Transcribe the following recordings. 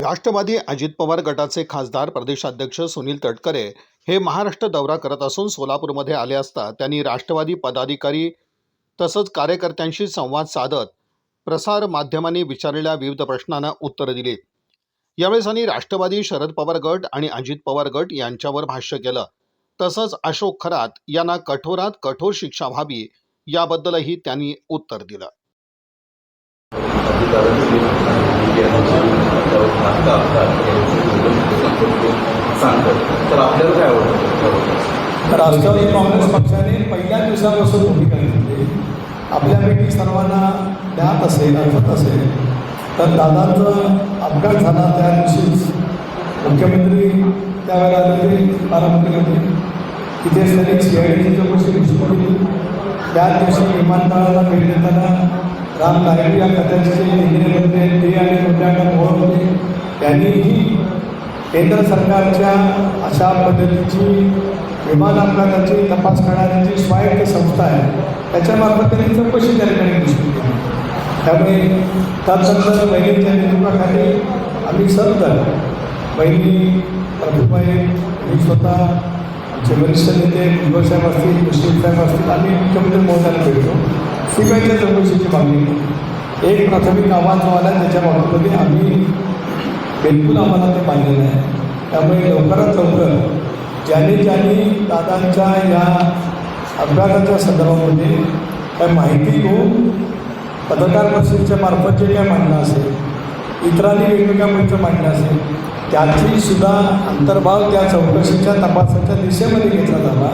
राष्ट्रवादी अजित पवार गटाचे खासदार प्रदेशाध्यक्ष सुनील तटकरे हे महाराष्ट्र दौरा करत असून सोलापूरमध्ये आले असता त्यांनी राष्ट्रवादी पदाधिकारी तसंच कार्यकर्त्यांशी संवाद साधत प्रसार माध्यमांनी विचारलेल्या विविध प्रश्नांना उत्तरे दिली। यावेळी त्यांनी राष्ट्रवादी शरद पवार गट आणि अजित पवार गट यांच्यावर भाष्य केलं। तसंच अशोक खरात यांना कठोरात कठोर शिक्षा व्हावी याबद्दलही त्यांनी उत्तर दिलं। तर आपल्याला काय आवडतं? राष्ट्रवादी काँग्रेस पक्षाने पहिल्या दिवसापासून भूमिका घेतली। आपल्यापैकी सर्वांना ज्ञात असेल आठवत असेल तर दादांचा अपघात झाला त्या दिवशीच मुख्यमंत्री त्यावेळेला आलेले बारामतीला होते। तिथे सैनिक CIDची चौकशी घोषित केली। त्या दिवशी विमानतळाला भेट देताना राम नायडू या खात्याचे इंजिनियर होते, ते आणि मोठ्या मोहन होते। त्यांनीही केंद्र सरकारच्या अशा पद्धतीची विमान अपघाताची तपास करणारी जी स्वायत्त संस्था आहे त्याच्यामार्फत त्यांनी चौकशी त्या ठिकाणी घोषित केली। त्यामुळे त्यानंतर बहिणीच्या नेतृत्वाखाली आम्ही सर्व बहिणी प्रभूबाई मी स्वतः आमचे वरिष्ठ नेते साहेब असतील, मुश्रीफ साहेब असतील, आम्ही मुख्यमंत्री महोदयांना भेटलो। सीबीआयच्या चौकशीची मागणी एक प्राथमिक आव्हान जो आला त्याच्या बाबतीमध्ये आम्ही बिलकुल आम्हाला ते मान्य नाही। त्यामुळे लवकरात लवकर ज्यांनी दादांच्या या अपघाताच्या संदर्भामध्ये काय माहिती घेऊन पत्रकार परिषदेच्या मार्फत जे काय मांडणं असेल, इतरांनी वेगवेगळ्या गोष्टी मांडणं असेल, त्याची सुद्धा अंतर्भाव त्या चौकशीच्या तपासाच्या दिशेमध्ये घेतला झाला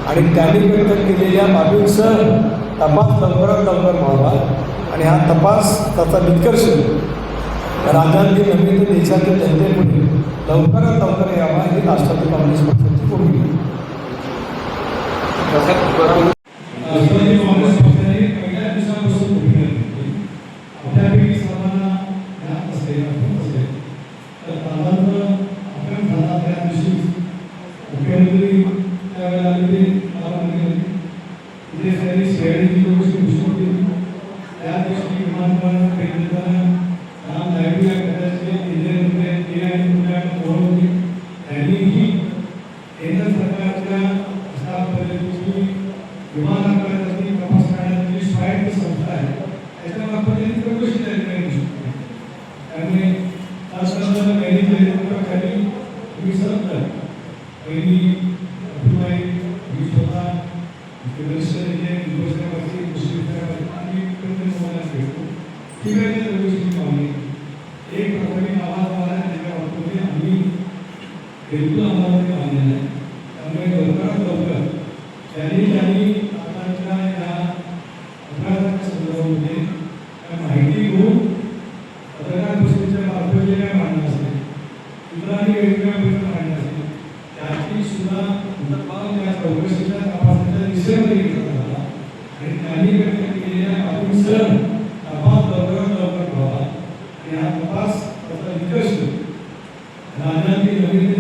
आणि त्यांनी व्यक्त केलेल्या बाबींसह तपास लवकरात लवकर व्हावा आणि हा तपास त्याचा निष्कर्ष राज्यातील नवीन देशाच्या जनतेपुढे लवकरात लवकर यावा ही राष्ट्रवादी काँग्रेस पक्षाची भूमिका आहे। राष्ट्रवादी काँग्रेस पक्षाने पहिल्या दिवसापासून भूमिका घेतली। आपल्यापैकी सर्वांना ज्ञात असेल आठवत असेल तर दादांचा अपघात झाला त्या दिवशी मुख्यमंत्री त्यावेळेला आलेले बारामतीला होते। तिथे सैनिक CIDची चौकशी घोषित केली। त्या दिवशी विमानतळाला भेट देताना राम नायडू या खात्याचे इंजिनियर होते, ते आणि मोठ्या मोहन होते। त्यांनीही केंद्र सरकारच्या अशा पद्धतीची विमान अपघाताची तपास करण्याची स्वायत्त संस्था आहे त्याच्यामार्फत त्यांनी चौकशी त्या ठिकाणी घोषित केली। त्यामुळे त्यानंतर बहिणीच्या नेतृत्वाखाली मी सर्व बहिणी प्रभूबाई मी स्वतः वरिष्ठ नेते साहेब असतील, मुश्रीफ साहेब असतील, आम्ही मुख्यमंत्री महोदयांना भेटलो। सीबीआयच्या चौकशीची मागणी एक प्राथमिक आवाज आला त्याच्या बाबतीमध्ये आम्ही बिलकुल आम्हाला ते मान्य नाही। त्यामुळे लवकरात लवकर ज्यांनी दादांच्या या अपघाताच्या संदर्भामध्ये काय माहिती घेऊन पत्रकार परिषदेच्या मार्फत जे काय मांडणं असेल, इतरांनी वेगवेगळ्या गोष्टी मांडणं असेल, त्याची सुद्धा अंतर्भाव त्या चौकशीच्या तपासाच्या दिशेमध्ये घेतला झाला आणि त्यांनी व्यक्त केलेल्या बाबींसह तपास लवकरात लवकर व्हावा आणि हा तपास त्याचा निष्कर्ष राज्यातील नवीन